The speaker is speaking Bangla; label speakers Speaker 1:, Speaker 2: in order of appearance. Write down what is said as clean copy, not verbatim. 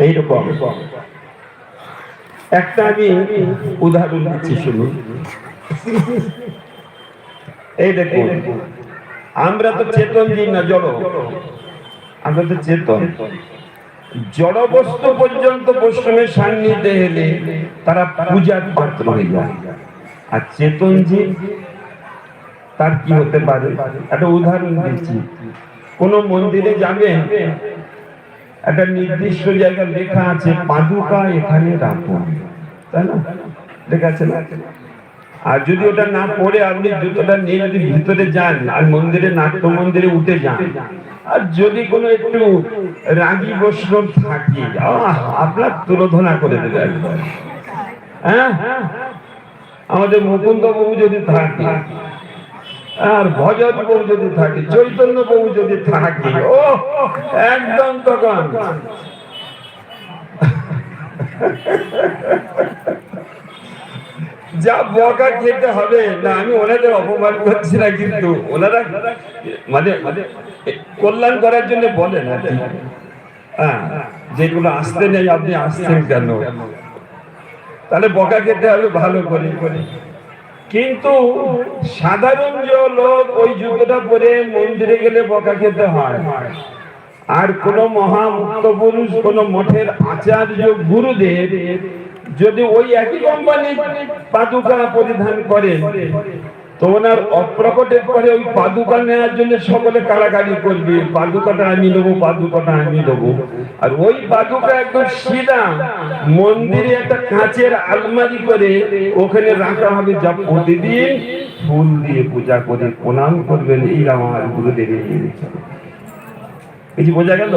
Speaker 1: এইরকম একটা আমি উদাহরণ দিচ্ছি, শুনুন। এই দেখুন, আমরা তো চেতন জীব না, জড়। আমরা তো চেতন। জড় বস্তু পর্যন্ত বৈষ্ণবের সান্নিধ্যে এলে তারা পূজার পাত্র হয়ে যায়। আর চেতন জীব তার কি হতে পারে? একটা উদাহরণ দিচ্ছি। কোন মন্দিরে যাবেন, একটা নির্দিষ্ট জায়গায় লেখা আছে পাদুকা এখানে রাখুন, তাই না? লেখা আছে না? আর যদি ওটা না পড়ে আপনি জুতোটা নিয়ে যদি ভিতরে যান আর মন্দিরে, নাট্য মন্দিরে উঠে যান, আর যদি কোনো একটু রাগী বৈষ্ণব থাকে, আপনার তুলোধনা করে দেবে একবার। হ্যাঁ, আমাদের মুকুন্দ বাবু যদি থাকে, আর ভজন বাবু যদি থাকে, চৈতন্য বাবু যদি থাকে, ও একদম তখন যা বকা খেতে হবে না। আমি ওনাদের অপমান করছি না, কিন্তু ওনারা মানে কল্যাণ করার জন্য বলেন আর কি। হ্যাঁ, যেগুলো আসতে নেই আপনি আসছেন কেন, তাহলে বকা খেতে হবে ভালো করে। কিন্তু সাধারণ যে লোক ওই জুতোটা পরে মন্দিরে গেলে বকা খেতে হয়। আর কোন মহামুক্ত পুরুষ, কোন মঠের আচার্য গুরুদেব যদি ওই একই কোম্পানির পাদুকা পরিধান করেন, তো ওনার অপ্রকটের পরে ওই পাদুকা নেওয়ার জন্য সকলে কাড়াকাড়ি করবে, পাদুকাটা আমি নেবো, পাদুকাটা আমি নেবো। আর ওই পাদুকা একদম সিধা মন্দিরে একটা কাঁচের আলমারি করে ওখানে রাখা হবে, যা প্রতিদিন ফুল দিয়ে পূজা করে প্রণাম করবেন, এই আমার গুরুদেব। এই যে বোঝা গেল।